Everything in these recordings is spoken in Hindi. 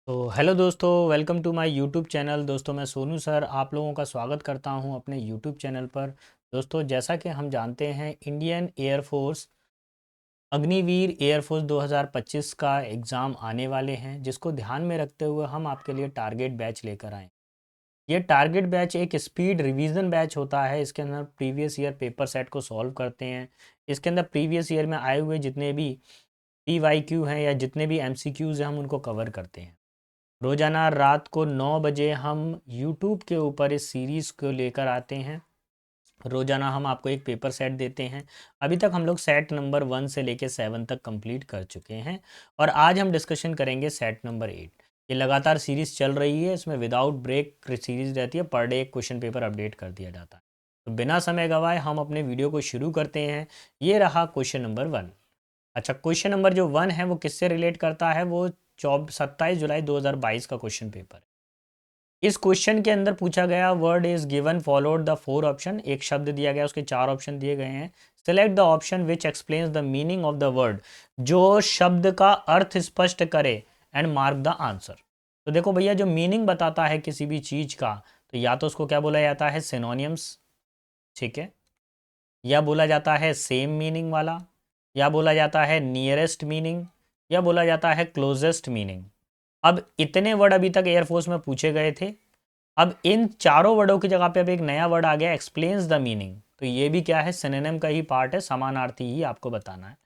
तो हेलो दोस्तों, welcome to my YouTube channel. दोस्तों, मैं सोनू सर आप लोगों का स्वागत करता हूं अपने यूट्यूब चैनल पर। दोस्तों, जैसा कि हम जानते हैं, इंडियन एयरफोर्स अग्निवीर एयरफोर्स 2025 का एग्ज़ाम आने वाले हैं, जिसको ध्यान में रखते हुए हम आपके लिए टारगेट बैच लेकर आए। ये टारगेट बैच एक स्पीड रिवीजन बैच होता है। इसके अंदर प्रीवियस ईयर पेपर सेट को सॉल्व करते हैं। इसके अंदर प्रीवियस ईयर में आए हुए जितने भी PYQ हैं या जितने भी MCQs हैं, हम उनको कवर करते हैं। रोज़ाना रात को 9 बजे हम यूट्यूब के ऊपर इस सीरीज़ को लेकर आते हैं। रोज़ाना हम आपको एक पेपर सेट देते हैं। अभी तक हम लोग सेट नंबर 1 से लेकर 7 तक कंप्लीट कर चुके हैं और आज हम डिस्कशन करेंगे सेट नंबर 8। ये लगातार सीरीज़ चल रही है, इसमें विदाउट ब्रेक सीरीज़ रहती है, पर डे एक क्वेश्चन पेपर अपडेट कर दिया जाता है। तो बिना समय गंवाए हम अपने वीडियो को शुरू करते हैं। ये रहा क्वेश्चन नंबर 1। अच्छा, क्वेश्चन नंबर जो 1 है वो किससे रिलेट करता है? वो 27 जुलाई 2022 का क्वेश्चन पेपर है। इस क्वेश्चन के अंदर पूछा गया, word is given followed the 4 option. एक शब्द दिया गया, उसके 4 ऑप्शन दिए गए हैं। Select the option which explains the meaning of the word. जो शब्द का अर्थ स्पष्ट करे एंड मार्क द आंसर। तो देखो भैया, जो मीनिंग बताता है किसी भी चीज का, तो या तो उसको क्या बोला जाता है? सिनोनियम्स, ठीक है, या बोला जाता है सेम मीनिंग वाला, या बोला जाता है नियरेस्ट मीनिंग, या बोला जाता है क्लोजेस्ट मीनिंग। अब इतने वर्ड अभी तक एयरफोर्स में पूछे गए थे। अब इन चारों वर्डों की जगह पे अब एक नया वर्ड आ गया, एक्सप्लेन्स द मीनिंग। तो ये भी क्या है? सिनोनिम का ही पार्ट है, समानार्थी ही आपको बताना है।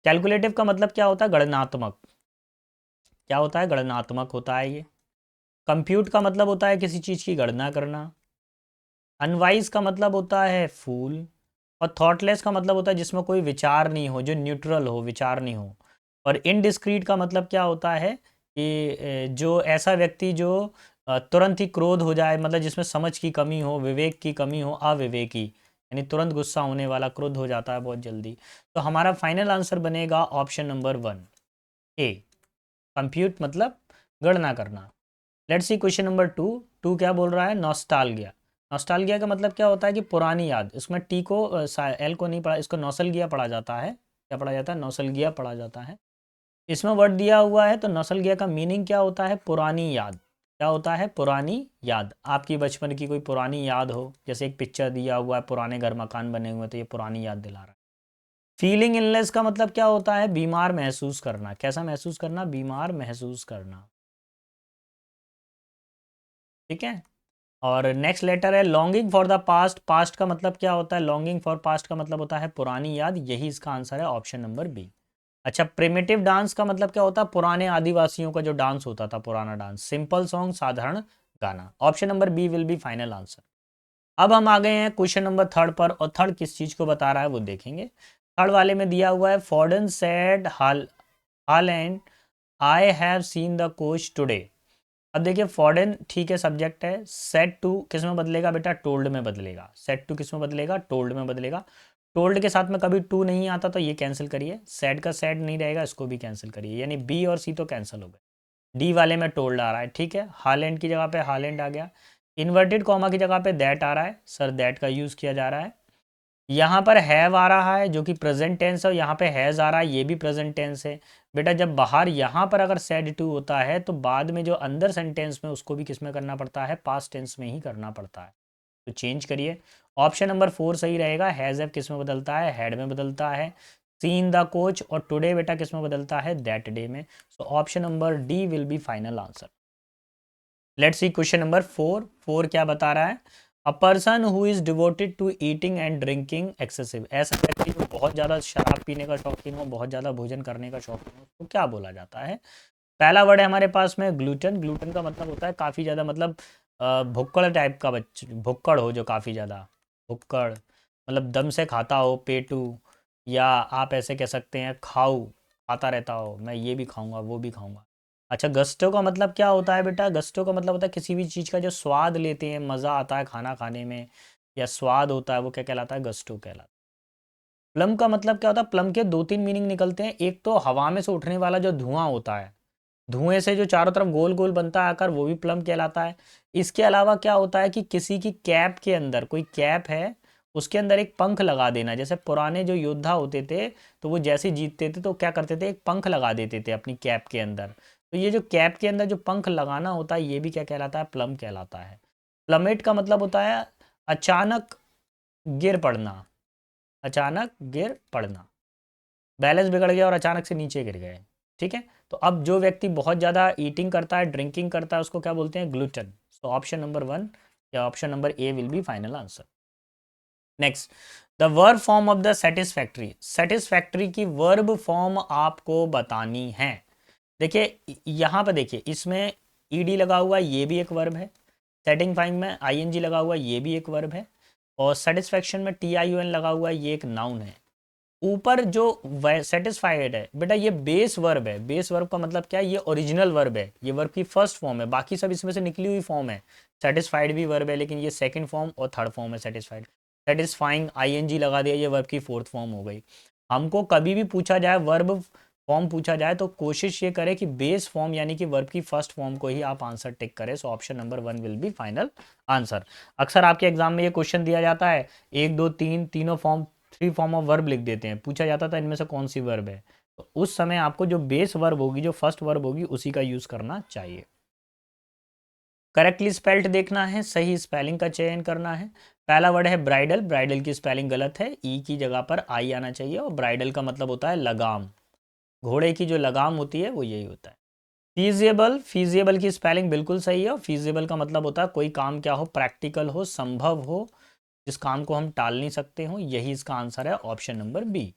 कैलकुलेटिव का मतलब क्या होता है? गणनात्मक। क्या होता है? गणनात्मक होता है ये। कंप्यूट का मतलब होता है किसी चीज़ की गणना करना। अनवाइज का मतलब होता है फूल। और थॉटलेस का मतलब होता है जिसमें कोई विचार नहीं हो, जो न्यूट्रल हो, विचार नहीं हो। और इनडिस्क्रीट का मतलब क्या होता है कि जो ऐसा व्यक्ति जो तुरंत ही क्रोध हो जाए, मतलब जिसमें समझ की कमी हो, विवेक की कमी हो, अविवेकी, यानी तुरंत गुस्सा होने वाला, क्रोध हो जाता है बहुत जल्दी। तो हमारा फाइनल आंसर बनेगा ऑप्शन नंबर 1 ए, कंप्यूट मतलब गणना करना। Let's see question number 2। Two क्या बोल रहा है? नॉस्टाल्गिया। नॉस्टाल्गिया का मतलब क्या होता है कि पुरानी याद। इसमें टी को एल को नहीं पढ़ा, इसको नौसलगिया पढ़ा जाता है। क्या पढ़ा जाता है? नौसलगिया पढ़ा जाता है। इसमें वर्ड दिया हुआ है, तो नौसलगिया का मीनिंग क्या होता है? पुरानी याद। क्या होता है? पुरानी याद। आपकी बचपन की कोई पुरानी याद हो, जैसे एक पिक्चर दिया हुआ है, पुराने घर मकान बने हुए हैं, तो ये पुरानी याद दिला रहा है। फीलिंग इलनेस का मतलब क्या होता है? बीमार महसूस करना। कैसा महसूस करना? बीमार महसूस करना, ठीक है। और नेक्स्ट लेटर है longing for the past. Past का मतलब क्या होता है? लॉन्गिंग फॉर पास्ट का मतलब होता है पुरानी याद। यही इसका आंसर है, ऑप्शन नंबर बी। अच्छा, प्रिमिटिव डांस का मतलब क्या होता है? पुराने आदिवासियों का जो डांस होता था, पुराना डांस। सिंपल सॉन्ग, साधारण गाना। Option number B will be final answer. अब हम आ गए हैं क्वेश्चन नंबर 3 पर, और थर्ड किस चीज को बता रहा है वो देखेंगे। थर्ड वाले में दिया हुआ है, फॉर्डन said Holland, I have seen the coach today. अब देखिए, फॉरेन ठीक है, सब्जेक्ट है। सेट टू किस में बदलेगा बेटा? टोल्ड में बदलेगा। सेट टू किस में बदलेगा? टोल्ड में बदलेगा। टोल्ड के साथ में कभी टू नहीं आता, तो ये कैंसिल करिए। सेट का सेट नहीं रहेगा, इसको भी कैंसिल करिए, यानी बी और सी तो कैंसिल हो गए। डी वाले में टोल्ड आ रहा है, ठीक है। हालैंड की जगह पे हालैंड आ गया। इन्वर्टेड कॉमा की जगह पे दैट आ रहा है, सर दैट का यूज़ किया जा रहा है। यहाँ पर हैव आ रहा है जो कि प्रेजेंट टेंस है, और यहाँ पे हैज़ आ रहा है, ये भी प्रेजेंट टेंस है। बेटा, जब बाहर यहाँ पर अगर सेड टू होता है, तो बाद में जो अंदर सेंटेंस में उसको भी किस में करना पड़ता है? पास्ट टेंस में ही करना पड़ता है। तो चेंज करिए। ऑप्शन नंबर 4 सही रहेगा। हैज़ हैव किस में बदलता है? हैड में बदलता है। सीन द कोच और टुडे बेटा किस में बदलता है? दैट डे में। So option number D will be final answer. Let's see question number 4। 4 क्या बता रहा है? A person who is devoted to eating and drinking excessive. ऐसा व्यक्ति जो बहुत ज़्यादा शराब पीने का शौकीन हो, बहुत ज़्यादा भोजन करने का शौकीन हो, तो क्या बोला जाता है? पहला वर्ड है हमारे पास में ग्लूटन। ग्लूटन का मतलब होता है काफ़ी ज़्यादा, मतलब भुक्कड़ टाइप का भुक्कड़ हो, जो काफ़ी ज़्यादा भुक्कड़, मतलब दम से खाता हो, पेटू, या आप ऐसे कह सकते हैं खाऊ, खाता रहता हो, मैं ये भी खाऊंगा वो भी खाऊंगा। अच्छा, गस्टो का मतलब क्या होता है बेटा? गस्टो का मतलब होता है किसी भी चीज़ का जो स्वाद लेते हैं, मज़ा आता है खाना खाने में, या स्वाद होता है, वो क्या कहलाता है? गस्टो कहलाता है। प्लम का मतलब क्या होता है? प्लम के दो तीन मीनिंग निकलते हैं। एक तो हवा में से उठने वाला जो धुआं होता है, धुएं से जो चारों तरफ गोल गोल बनता है आकार, वो भी प्लम कहलाता है। इसके अलावा क्या होता है कि किसी की कैप के अंदर, कोई कैप है, उसके अंदर एक पंख लगा देना। जैसे पुराने जो योद्धा होते थे, तो वो जैसे जीतते थे तो क्या करते थे? एक पंख लगा देते थे अपनी कैप के अंदर। तो ये जो कैप के अंदर जो पंख लगाना होता है ये भी क्या कहलाता है, प्लम कहलाता है। प्लमेट का मतलब होता है अचानक गिर पड़ना, अचानक गिर पड़ना, बैलेंस बिगड़ गया और अचानक से नीचे गिर गए। ठीक है, तो अब जो व्यक्ति बहुत ज़्यादा ईटिंग करता है, ड्रिंकिंग करता है, उसको क्या बोलते हैं, ग्लूटन। तो ऑप्शन नंबर 1 या option number A will be final answer. Next, the verb form of the satisfactory. Satisfactory की वर्ब फॉर्म आपको बतानी है। देखिए यहाँ पर देखिए, इसमें ईडी लगा हुआ है, ये भी एक वर्ब है। सेटिस्फाइंग में आईएनजी लगा हुआ है, ये भी एक वर्ब है। और सेटिस्फैक्शन में टीआईओएन लगा हुआ है, ये एक नाउन है। ऊपर जो सेटिस्फाइड है बेटा, ये बेस वर्ब है। बेस वर्ब का मतलब क्या है, ये ओरिजिनल वर्ब है, ये वर्ब की फर्स्ट फॉर्म है, बाकी सब इसमें से निकली हुई फॉर्म है। सेटिस्फाइड भी वर्ब है, लेकिन ये सेकंड फॉर्म और थर्ड फॉर्म है सेटिस्फाइड। सेटिस्फाइंग आईएनजी लगा दिया, ये वर्ब की फोर्थ फॉर्म हो गई। हमको कभी भी पूछा जाए, वर्ब फॉर्म पूछा जाए, तो कोशिश ये करें कि बेस फॉर्म यानी कि वर्ब की फर्स्ट फॉर्म को ही आप आंसर टिक करें। सो option number 1 will be final answer. अक्सर आपके एग्जाम में ये क्वेश्चन दिया जाता है, 1 2 3 तीनों फॉर्म, 3 फॉर्म ऑफ वर्ब लिख देते हैं, पूछा जाता था इनमें से कौन सी वर्ब है। तो उस समय आपको जो बेस वर्ब होगी, जो फर्स्ट वर्ब होगी, उसी का यूज करना चाहिए। करेक्टली स्पेल्ड देखना है, सही स्पेलिंग का चयन करना है। पहला वर्ड है ब्राइडल, ब्राइडल की स्पेलिंग गलत है, ई की जगह पर आई आना चाहिए, और ब्राइडल का मतलब होता है लगाम, घोड़े की जो लगाम होती है वो यही होता है। फीजिएबल, फीजिएबल की स्पेलिंग बिल्कुल सही है, और फीजिएबल का मतलब होता है कोई काम क्या हो, प्रैक्टिकल हो, संभव हो, जिस काम को हम टाल नहीं सकते हो, यही इसका आंसर है, ऑप्शन नंबर बी।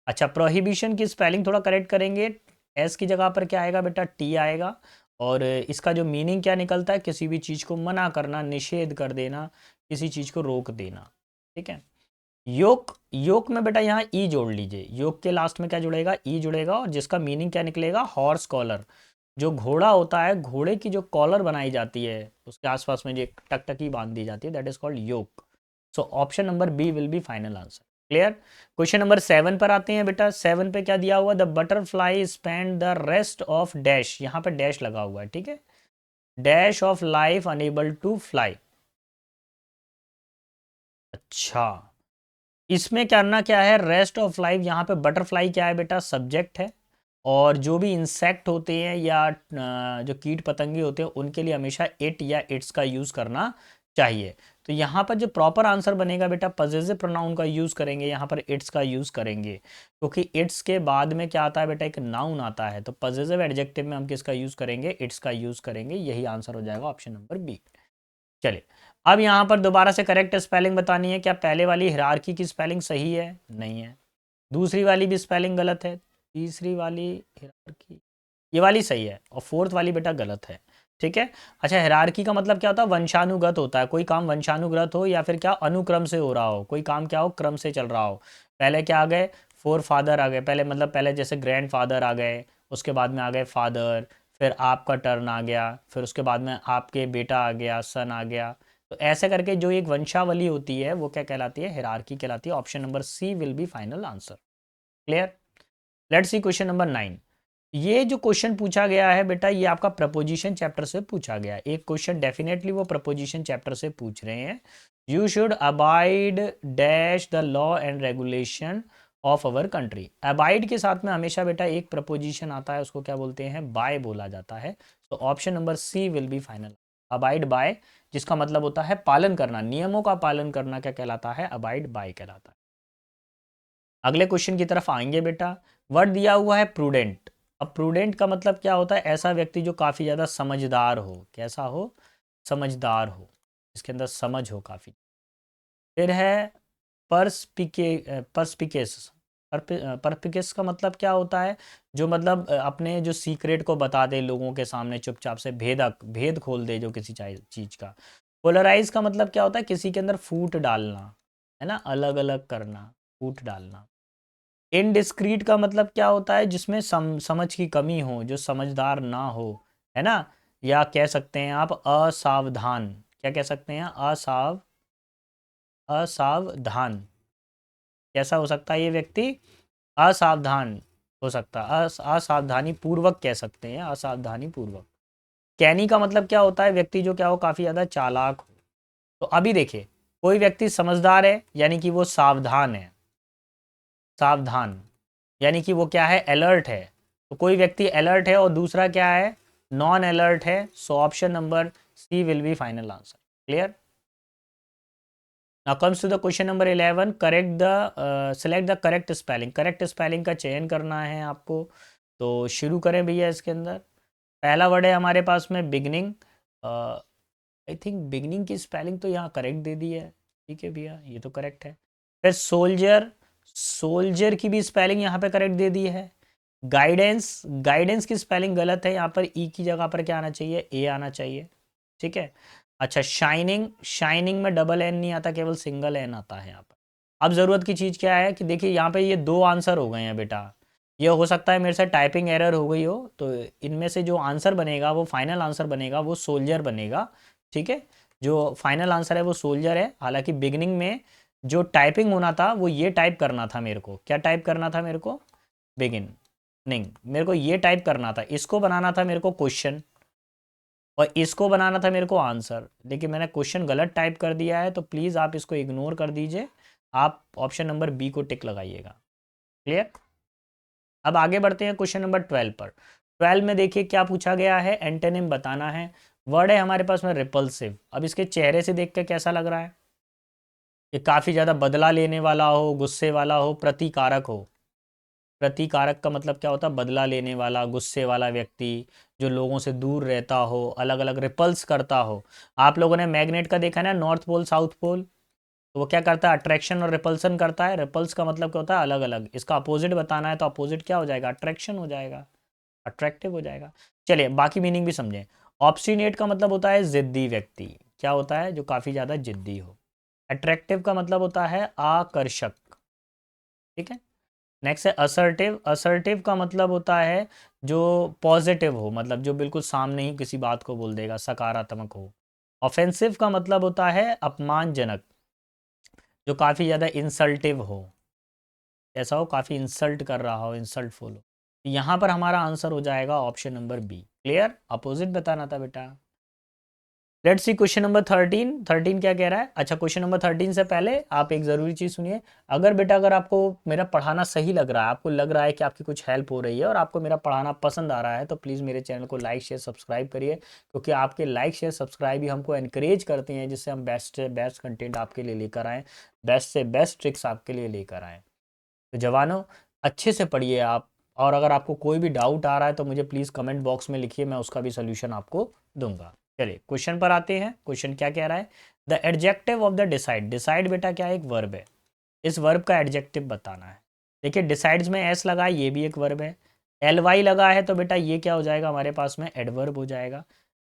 अच्छा, प्रोहिबिशन की स्पेलिंग थोड़ा करेक्ट करेंगे। एस की जगह पर क्या आएगा बेटा, टी आएगा। और इसका जो मीनिंग क्या निकलता है, किसी भी चीज़ को मना करना, निषेध कर देना, किसी चीज़ को रोक देना। ठीक है। योग, योग में बेटा यहाँ ई जोड़ लीजिए, योग के लास्ट में क्या जुड़ेगा, ई जुड़ेगा, और जिसका मीनिंग क्या निकलेगा, हॉर्स कॉलर। जो घोड़ा होता है, घोड़े की जो कॉलर बनाई जाती है, उसके आसपास में जो एक टकटकी बांध दी जाती है, that is called yoga. So option number B will be final answer. Clear. Question number 7 पर आते हैं बेटा। 7 पे क्या दिया हुआ, the butterfly spend the rest of dash, यहाँ पे डैश लगा हुआ है। ठीक है, dash of life unable to fly. अच्छा, इसमें करना क्या है, रेस्ट ऑफ लाइफ, यहाँ पे बटरफ्लाई क्या है बेटा, सब्जेक्ट है। और जो भी इंसेक्ट होते हैं या जो कीट पतंगे होते हैं, उनके लिए हमेशा इट या इट्स का यूज़ करना चाहिए। तो यहाँ पर जो प्रॉपर आंसर बनेगा बेटा, पजेसिव प्रोनाउन का यूज़ करेंगे, यहाँ पर इट्स का यूज़ करेंगे, क्योंकि इट्स के बाद में क्या आता है बेटा, एक नाउन आता है। तो पजेसिव एडजेक्टिव में हम किसका यूज़ करेंगे, इट्स का यूज़ करेंगे, यही आंसर हो जाएगा, ऑप्शन नंबर बी। चलिए, अब यहाँ पर दोबारा से करेक्ट स्पेलिंग बतानी है। क्या पहले वाली हिरार्की की स्पेलिंग सही है, नहीं है। दूसरी वाली भी स्पेलिंग गलत है। तीसरी वाली हिरार्की, ये वाली सही है, और फोर्थ वाली बेटा गलत है। ठीक है। अच्छा, हिरार्की का मतलब क्या होता है, वंशानुगत होता है, कोई काम वंशानुगत हो, या फिर क्या अनुक्रम से हो रहा हो, कोई काम क्या हो, क्रम से चल रहा हो। पहले क्या आ गए, फोर फादर आ गए, पहले मतलब पहले जैसे ग्रैंड फादर आ गए, उसके बाद में आ गए फादर, फिर आपका टर्न आ गया, फिर उसके बाद में आपके बेटा आ गया, सन आ गया। तो ऐसे करके जो एक वंशावली होती है, वो क्या कहलाती है, हिरार्की कहलाती है। Option number C will be final answer. Clear. Let's see question number 9। ये जो क्वेश्चन पूछा गया है बेटा, ये आपका प्रपोजिशन चैप्टर से पूछा गया है। एक क्वेश्चन डेफिनेटली वो प्रपोजिशन चैप्टर से पूछ रहे हैं। You should abide dash the law and regulation of our country. Abide के साथ में हमेशा बेटा एक प्रपोजिशन आता है, उसको क्या बोलते हैं, बाय बोला जाता है। तो option number C will be final. Abide by, जिसका मतलब होता है पालन करना, नियमों का पालन करना, क्या कहलाता है, अबाइड बाय कहलाता है। अगले क्वेश्चन की तरफ आएंगे बेटा। वर्ड दिया हुआ है प्रूडेंट। अब प्रूडेंट का मतलब क्या होता है, ऐसा व्यक्ति जो काफ़ी ज़्यादा समझदार हो। कैसा हो, समझदार हो, इसके अंदर समझ हो काफ़ी। फिर है परस्पिकेस। परस्पिकेस का मतलब क्या होता है, जो मतलब अपने जो सीक्रेट को बता दे लोगों के सामने, चुपचाप से भेद खोल दे जो किसी चीज़ का। पोलराइज का मतलब क्या होता है, किसी के अंदर फूट डालना, है ना, अलग अलग करना, फूट डालना। इनडिस्क्रीट का मतलब क्या होता है, जिसमें समझ की कमी हो, जो समझदार ना हो, है ना। या कह सकते हैं आप असावधान, क्या कह सकते हैं, असावधान। कैसा हो सकता है ये व्यक्ति, असावधान हो सकता है, असावधानी पूर्वक कह सकते हैं, असावधानी पूर्वक। कैनी का मतलब क्या होता है, व्यक्ति जो क्या हो, काफ़ी ज़्यादा चालाक हो। तो अभी देखिए, कोई व्यक्ति समझदार है यानी कि वो सावधान है, सावधान यानी कि वो क्या है, अलर्ट है। तो कोई व्यक्ति अलर्ट है और दूसरा क्या है, नॉन अलर्ट है। So option number C will be final answer. Clear. Now comes to the question number 11, correct the select the correct spelling. Correct spelling का चयन करना है आपको। तो शुरू करें भैया। इसके अंदर पहला वर्ड है हमारे पास में बिगनिंग। आई थिंक बिगनिंग की स्पेलिंग तो यहाँ करेक्ट दे दी है। ठीक है भैया, ये तो करेक्ट है। फिर सोल्जर, सोल्जर की भी स्पेलिंग यहाँ पे करेक्ट दे दी है। गाइडेंस, गाइडेंस की स्पेलिंग गलत है। यहाँ पर ई की जगह पर क्या आना चाहिए, ए आना चाहिए। ठीक है। अच्छा, शाइनिंग, शाइनिंग में डबल एन नहीं आता, केवल सिंगल एन आता है यहाँ पर। अब ज़रूरत की चीज़ क्या है कि देखिए यहाँ पे ये दो आंसर हो गए हैं बेटा। ये हो सकता है मेरे से टाइपिंग एरर हो गई हो, तो इनमें से जो आंसर बनेगा वो फाइनल आंसर बनेगा, वो सोल्जर बनेगा। ठीक है, जो फाइनल आंसर है वो सोल्जर है। हालांकि बिगनिंग में जो टाइपिंग होना था वो ये टाइप करना था मेरे को। क्या टाइप करना था मेरे को, बिगिन नहीं, मेरे को ये टाइप करना था। इसको बनाना था मेरे को क्वेश्चन, और इसको बनाना था मेरे को आंसर। लेकिन मैंने क्वेश्चन गलत टाइप कर दिया है, तो प्लीज़ आप इसको इग्नोर कर दीजिए। आप ऑप्शन नंबर बी को टिक लगाइएगा। क्लियर। अब आगे बढ़ते हैं क्वेश्चन नंबर 12 पर। 12 में देखिए क्या पूछा गया है, एंटोनिम बताना है। वर्ड है हमारे पास में रिपल्सिव। अब इसके चेहरे से देख के कैसा लग रहा है, ये काफ़ी ज़्यादा बदला लेने वाला हो, गुस्से वाला हो, प्रतिकारक हो। प्रतिकारक का मतलब क्या होता है, बदला लेने वाला, गुस्से वाला व्यक्ति, जो लोगों से दूर रहता हो, अलग अलग रिपल्स करता हो। आप लोगों ने मैग्नेट का देखा ना, नॉर्थ पोल साउथ पोल, तो वो क्या करता है, अट्रैक्शन और रिपल्सन करता है। रिपल्स का मतलब क्या होता है, अलग अलग। इसका अपोजिट बताना है तो अपोजिट क्या हो जाएगा, अट्रैक्शन हो जाएगा, अट्रैक्टिव हो जाएगा। चलिए बाकी मीनिंग भी समझें। ऑब्स्टिनेट का मतलब होता है जिद्दी व्यक्ति। क्या होता है, जो काफ़ी ज़्यादा जिद्दी हो। अट्रैक्टिव का मतलब होता है आकर्षक। ठीक है। नेक्स्ट है असर्टिव। असर्टिव का मतलब होता है जो पॉजिटिव हो, मतलब जो बिल्कुल सामने ही किसी बात को बोल देगा, सकारात्मक हो। ऑफेंसिव का मतलब होता है अपमानजनक, जो काफ़ी ज़्यादा इंसल्टिव हो, ऐसा हो काफ़ी इंसल्ट कर रहा हो, इंसल्टफुल हो। यहाँ पर हमारा आंसर हो जाएगा option number B. Clear, opposite बताना था बेटा। Let's see question number 13। 13 क्या कह रहा है। अच्छा, क्वेश्चन नंबर 13 से पहले आप एक ज़रूरी चीज़ सुनिए। अगर बेटा, अगर आपको मेरा पढ़ाना सही लग रहा है, आपको लग रहा है कि आपकी कुछ हेल्प हो रही है और आपको मेरा पढ़ाना पसंद आ रहा है, तो प्लीज़ मेरे चैनल को लाइक शेयर सब्सक्राइब करिए। क्योंकि आपके लाइक शेयर सब्सक्राइब ही हमको एनकरेज करते हैं, जिससे हम बेस्ट से बेस्ट कंटेंट आपके लिए लेकर आएँ, बेस्ट से बेस्ट ट्रिक्स आपके लिए लेकर आएँ। तो जवानों, अच्छे से पढ़िए आप। और अगर आपको कोई भी डाउट आ रहा है तो मुझे प्लीज़ कमेंट बॉक्स में लिखिए, मैं उसका भी सोल्यूशन आपको दूंगा। चलिए क्वेश्चन पर आते हैं। क्वेश्चन क्या कह रहा है, the adjective of the decide. Decide बेटा क्या है, एक वर्ब है। इस वर्ब का एडजेक्टिव बताना है। देखिए डिसाइड्स में एस लगा है, ये भी एक वर्ब है। एल वाई लगा है तो बेटा ये क्या हो जाएगा हमारे पास में, एडवर्ब हो जाएगा।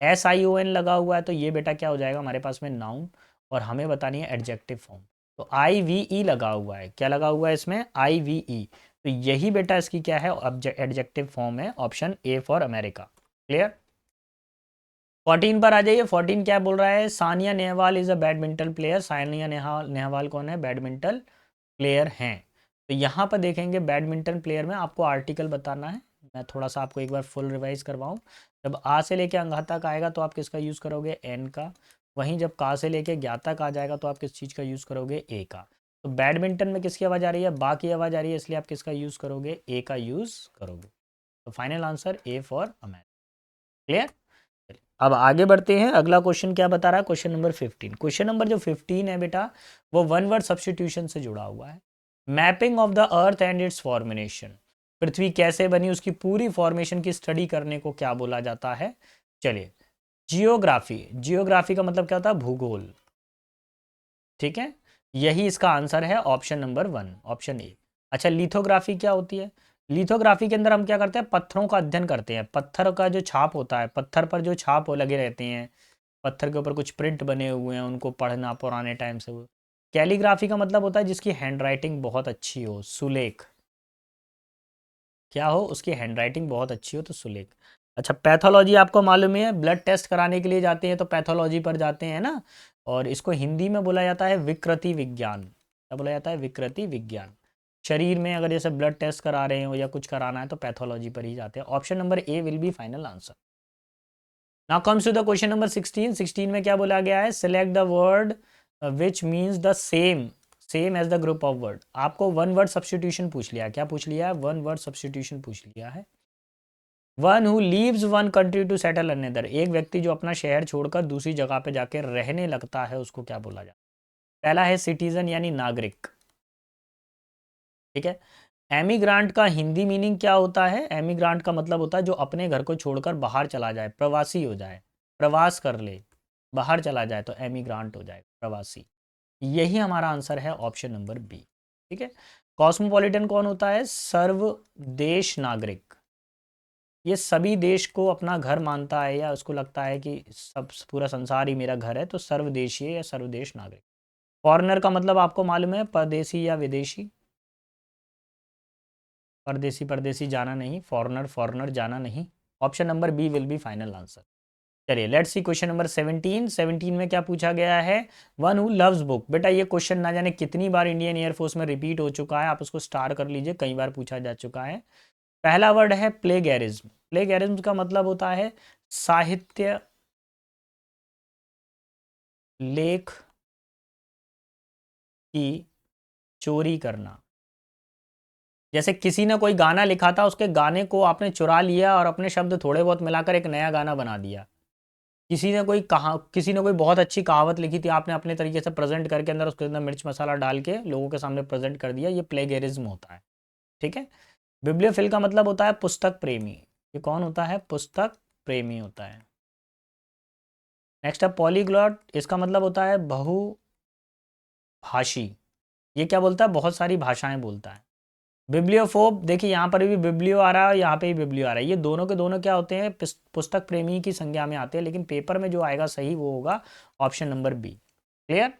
एस आई ओ एन लगा हुआ है तो ये बेटा क्या हो जाएगा हमारे पास में, नाउन। और हमें बतानी है एडजेक्टिव फॉर्म। तो आई वी ई लगा हुआ है, क्या लगा हुआ है इसमें, आई वी ई। तो यही बेटा इसकी क्या है, एडजेक्टिव फॉर्म है। Option A for America. Clear. 14 पर आ जाइए। 14 क्या बोल रहा है, Sania Nehwal is a badminton player. Sania Nehwal, Nehwal कौन है, बैडमिंटन प्लेयर हैं। तो यहाँ पर देखेंगे बैडमिंटन प्लेयर में आपको आर्टिकल बताना है। मैं थोड़ा सा आपको एक बार फुल रिवाइज करवाऊँ। जब आ से लेके अंगा तक आएगा तो आप किसका यूज़ करोगे, एन का। वहीं जब का से लेके ज्ञा तक आ जाएगा तो आप किस चीज़ का यूज़ करोगे, ए का। तो बैडमिंटन में किसकी आवाज़ आ रही है, बा की आवाज़ आ रही है, इसलिए आप किसका यूज़ करोगे, ए का यूज़ करोगे। तो final answer A for America. Clear. अब आगे बढ़ते हैं। अगला क्वेश्चन क्या बता रहा है, क्वेश्चन नंबर 15। क्वेश्चन नंबर जो 15 है बेटा, वो वन वर्ड सब्स्टिट्यूशन से जुड़ा हुआ है। Mapping of the earth and its formation. पृथ्वी कैसे बनी, उसकी पूरी फॉर्मेशन की स्टडी करने को क्या बोला जाता है। चलिए, जियोग्राफी। जियोग्राफी का मतलब क्या होता है, भूगोल। ठीक है, यही इसका आंसर है, ऑप्शन नंबर 1, ऑप्शन ए। अच्छा, लिथोग्राफी क्या होती है। लिथोग्राफी के अंदर हम क्या करते हैं, पत्थरों का अध्ययन करते हैं। पत्थर का जो छाप होता है, पत्थर पर जो छाप हो लगे रहते हैं, पत्थर के ऊपर कुछ प्रिंट बने हुए हैं, उनको पढ़ना पुराने टाइम से। वो कैलीग्राफी का मतलब होता है जिसकी हैंड राइटिंग बहुत अच्छी हो, सुलेख। क्या हो, उसकी हैंड राइटिंग बहुत अच्छी हो तो सुलेख। अच्छा, पैथोलॉजी आपको मालूम है, ब्लड टेस्ट कराने के लिए जाते हैं तो पैथोलॉजी पर जाते हैं ना। और इसको हिंदी में बोला जाता है विकृति विज्ञान। क्या बोला जाता है, विकृति विज्ञान। शरीर में अगर जैसे ब्लड टेस्ट करा रहे हो या कुछ कराना है तो पैथोलॉजी पर ही जाते हैं। Option number A will be final answer. Now comes to the question number 16। 16 में क्या बोला गया है, select the word which means the same, same as the group of word. आपको वन वर्ड सब्सटीट्यूशन पूछ लिया, क्या पूछ लिया है, वन वर्ड सब्सटीट्यूशन पूछ लिया है। One who leaves one country to settle another, एक व्यक्ति जो अपना शहर छोड़कर दूसरी जगह पे जाके रहने लगता है उसको क्या बोला जाता है? पहला है सिटीजन यानी नागरिक, ठीक है। एमिग्रांट का हिंदी मीनिंग क्या होता है? एमिग्रांट का मतलब होता है जो अपने घर को छोड़कर बाहर चला जाए, प्रवासी हो जाए, प्रवास कर ले, बाहर चला जाए तो एमिग्रांट हो जाए, प्रवासी। यही हमारा आंसर है ऑप्शन नंबर बी, ठीक है। कॉस्मोपॉलिटन कौन होता है? सर्वदेश नागरिक, ये सभी देश को अपना घर मानता है या उसको लगता है कि सब पूरा संसार ही मेरा घर है, तो सर्वदेशीय या सर्वदेश नागरिक। फॉरेनर का मतलब आपको मालूम है, परदेसी या विदेशी। परदेसी परदेसी जाना नहीं, फॉरेनर फॉरेनर जाना नहीं। Option number B will be final answer. चलिए लेट्स सी क्वेश्चन नंबर 17। 17 में क्या पूछा गया है? One who loves book. बेटा ये क्वेश्चन ना जाने कितनी बार इंडियन एयरफोर्स में रिपीट हो चुका है, आप उसको स्टार कर लीजिए, कई बार पूछा जा चुका है। पहला वर्ड है प्लेगैरिज्म। प्लेगैरिज्म का मतलब होता है साहित्य लेख की चोरी करना। जैसे किसी ने कोई गाना लिखा था, उसके गाने को आपने चुरा लिया और अपने शब्द थोड़े बहुत मिलाकर एक नया गाना बना दिया। किसी ने कोई बहुत अच्छी कहावत लिखी थी, आपने अपने तरीके से प्रेजेंट करके अंदर उसके अंदर मिर्च मसाला डाल के लोगों के सामने प्रेजेंट कर दिया, ये प्लेगेरिज्म होता है, ठीक है। बिब्लियोफिल का मतलब होता है पुस्तक प्रेमी। ये कौन होता है? पुस्तक प्रेमी होता है। नेक्स्ट है पॉलीग्लॉट, इसका मतलब होता है बहुभाषी। ये क्या बोलता है? बहुत सारी भाषाएं बोलता है। बिब्लियोफोब, देखिए यहाँ पर भी बिब्लियो आ रहा है, यहाँ पे भी बिब्लियो आ रहा है, ये दोनों के दोनों क्या होते हैं? पुस्तक प्रेमी की संज्ञा में आते हैं, लेकिन पेपर में जो आएगा सही वो होगा ऑप्शन नंबर बी। क्लियर?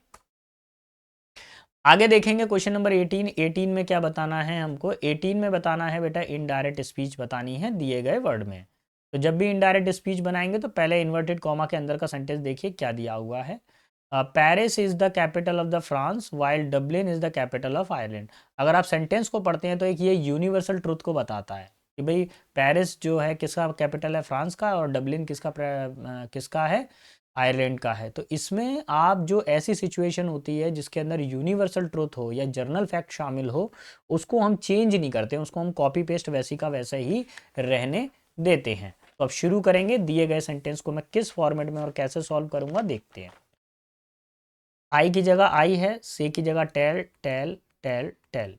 आगे देखेंगे क्वेश्चन नंबर 18। 18 में क्या बताना है हमको? 18 में बताना है बेटा इनडायरेक्ट स्पीच बतानी है दिए गए वर्ड में। तो जब भी इनडायरेक्ट स्पीच बनाएंगे तो पहले इन्वर्टेड कॉमा के अंदर का सेंटेंस देखिए क्या दिया हुआ है। Paris is the capital of the France while Dublin is the capital of Ireland. अगर आप सेंटेंस को पढ़ते हैं तो एक ये यूनिवर्सल ट्रुथ को बताता है कि भाई पेरिस जो है किसका कैपिटल है? फ्रांस का, और डब्लिन किसका है? आयरलैंड का है। तो इसमें आप जो ऐसी सिचुएशन होती है जिसके अंदर यूनिवर्सल ट्रुथ हो या जर्नल फैक्ट शामिल हो, उसको हम चेंज नहीं करते हैं, उसको हम कॉपी पेस्ट वैसी का वैसे ही रहने देते हैं। तो अब शुरू करेंगे, दिए गए सेंटेंस को मैं किस फॉर्मेट में और कैसे सॉल्व करूंगा देखते हैं। आई की जगह आई है, से की जगह टेल टेल टेल टेल,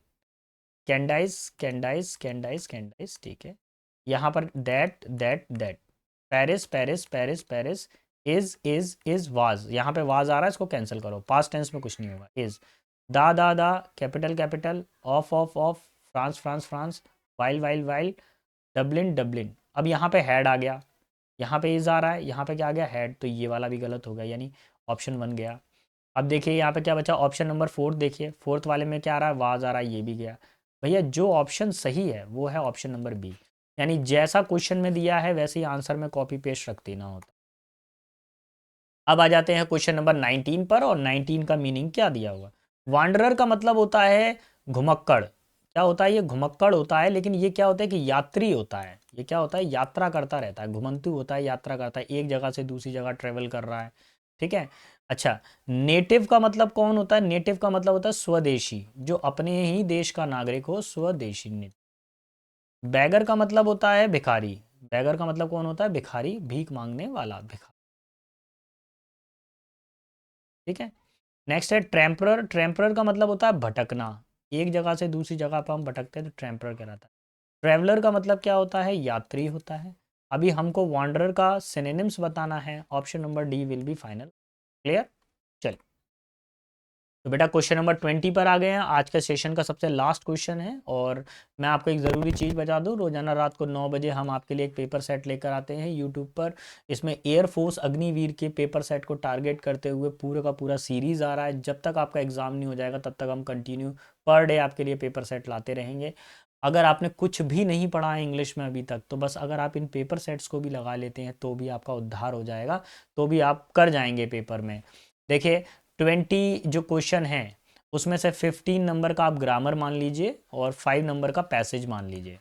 कैंडाइस कैंडाइस कैंडाइस कैंडाइस, ठीक है। यहाँ पर that that that, Paris Paris Paris Paris, is was, यहाँ पे वाज आ रहा है, इसको कैंसिल करो, पास्ट टेंस में कुछ नहीं होगा। इज, दा capital capital, of of of, France France France, while while while, Dublin Dublin. अब यहाँ पे हैड आ गया, यहाँ पे इज आ रहा है, यहाँ पे क्या आ गया? हैड, तो ये वाला भी गलत हो गया, यानी ऑप्शन वन गया। अब देखिए यहाँ पे क्या बचा? ऑप्शन नंबर फोर्थ देखिए, फोर्थ वाले में क्या आ रहा है? वाज आ रहा है, ये भी गया। भैया जो ऑप्शन सही है वो है ऑप्शन नंबर बी, यानी जैसा क्वेश्चन में दिया है वैसे ही आंसर में कॉपी पेस्ट रख देना होता। अब आ जाते हैं क्वेश्चन नंबर 19 पर, और 19 का मीनिंग क्या दिया हुआ? वांडरर का मतलब होता है घुमक्कड़। क्या होता है? ये घुमक्कड़ होता है, लेकिन ये क्या होता है कि यात्री होता है। ये क्या होता है? यात्रा करता रहता है, घुमंतु होता है, यात्रा करता है, एक जगह से दूसरी जगह ट्रेवल कर रहा है, ठीक है। अच्छा, नेटिव का मतलब कौन होता है? नेटिव का मतलब होता है स्वदेशी, जो अपने ही देश का नागरिक हो, स्वदेशी। बैगर का मतलब होता है भिखारी। बैगर का मतलब कौन होता है? भिखारी, भीख मांगने वाला, भिखारी, ठीक है। नेक्स्ट है ट्रैम्परर। ट्रैम्परर का मतलब होता है भटकना, एक जगह से दूसरी जगह पर हम भटकते हैं तो ट्रैम्परर कहलाता है। ट्रैवलर का मतलब क्या होता है? यात्री होता है। अभी हमको वांडरर का सिनोनिम्स बताना है, option number D will be final. Clear? चलिए, तो बेटा क्वेश्चन नंबर 20 पर आ गए हैं, आज का सेशन का सबसे लास्ट क्वेश्चन है। और मैं आपको एक ज़रूरी चीज़ बता दूं, रोजाना रात को 9 बजे हम आपके लिए एक पेपर सेट लेकर आते हैं यूट्यूब पर। इसमें एयरफोर्स अग्निवीर के पेपर सेट को टारगेट करते हुए पूरा का पूरा सीरीज़ आ रहा है। जब तक आपका एग्ज़ाम नहीं हो जाएगा तब तक हम कंटिन्यू पर डे आपके लिए पेपर सेट लाते रहेंगे। अगर आपने कुछ भी नहीं पढ़ा है इंग्लिश में अभी तक, तो बस अगर आप इन पेपर सेट्स को भी लगा लेते हैं तो भी आपका उद्धार हो जाएगा, तो भी आप कर जाएंगे पेपर में। देखिए 20 जो क्वेश्चन है उसमें से 15 नंबर का आप ग्रामर मान लीजिए और 5 नंबर का पैसेज मान लीजिए,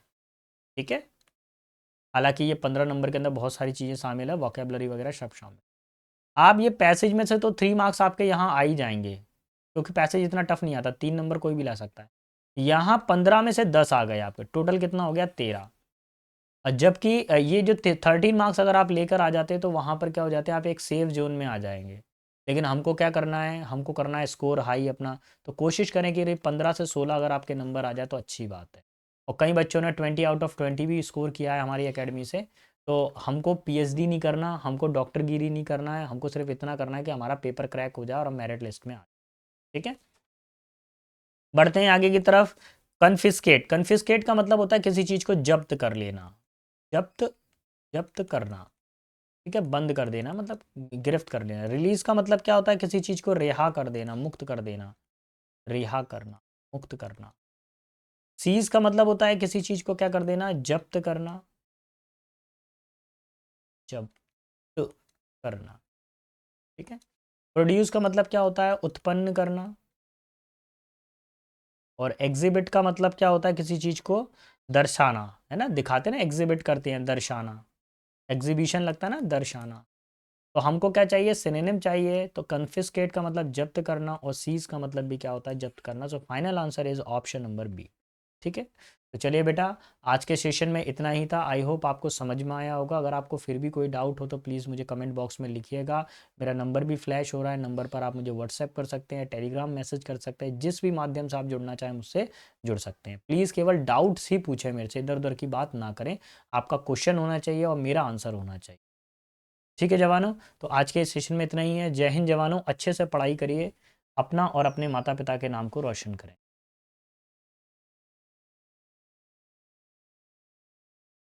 ठीक है। हालांकि ये 15 नंबर के अंदर बहुत सारी चीज़ें शामिल है, वोकेबलरी वगैरह सब शामिल। आप ये पैसेज में से तो 3 मार्क्स आपके यहाँ आ ही जाएंगे, क्योंकि पैसेज इतना टफ नहीं आता, 3 नंबर कोई भी ला सकता है। यहाँ 15 में से 10 आ गए आपके, टोटल कितना हो गया? 13। जबकि ये जो 13 मार्क्स अगर आप लेकर आ जाते तो वहाँ पर क्या हो जाते हैं, आप एक सेफ जोन में आ जाएंगे। लेकिन हमको क्या करना है, हमको करना है स्कोर हाई अपना। तो कोशिश करें कि 15 से 16 अगर आपके नंबर आ जाए तो अच्छी बात है। और कई बच्चों ने 20 आउट ऑफ 20 भी स्कोर किया है हमारी एकेडमी से। तो हमको पीएचडी नहीं करना, हमको डॉक्टरगिरी नहीं करना है, हमको सिर्फ इतना करना है कि हमारा पेपर क्रैक हो जाए और हम मेरिट लिस्ट में आ जाए। ठीक है, बढ़ते हैं आगे की तरफ। कन्फिस्केट, कन्फिस्केट का मतलब होता है किसी चीज़ को जब्त कर लेना। जब्त, जब्त करना। ठीक है, बंद कर देना मतलब गिरफ्त कर लेना। रिलीज का मतलब क्या होता है, किसी चीज़ को रिहा कर देना, मुक्त कर देना। रिहा करना, मुक्त करना। सीज का मतलब होता है किसी चीज़ को क्या कर देना, जब्त करना, जब्त करना। ठीक है, प्रोड्यूस का मतलब क्या होता है, उत्पन्न करना। और एग्जिबिट का मतलब क्या होता है, किसी चीज़ को दर्शाना, है ना, दिखाते ना, एग्जिबिट करते हैं, दर्शाना। एग्जीबिशन लगता है ना, दर्शाना। तो हमको क्या चाहिए, सिनोनिम चाहिए। तो कन्फिस्केट का मतलब जब्त करना और सीज का मतलब भी क्या होता है, जब्त करना। So final answer is option number B. ठीक है, तो चलिए बेटा, आज के सेशन में इतना ही था। आई होप आपको समझ में आया होगा। अगर आपको फिर भी कोई डाउट हो तो प्लीज़ मुझे कमेंट बॉक्स में लिखिएगा। मेरा नंबर भी फ्लैश हो रहा है, नंबर पर आप मुझे व्हाट्सएप कर सकते हैं, टेलीग्राम मैसेज कर सकते हैं, जिस भी माध्यम से आप जुड़ना चाहें मुझसे जुड़ सकते हैं। प्लीज़ केवल डाउट्स ही पूछें मेरे से, इधर उधर की बात ना करें। आपका क्वेश्चन होना चाहिए और मेरा आंसर होना चाहिए। ठीक है जवानों, तो आज के सेशन में इतना ही है। जय हिंद जवानों, अच्छे से पढ़ाई करिए, अपना और अपने माता पिता के नाम को रोशन करें।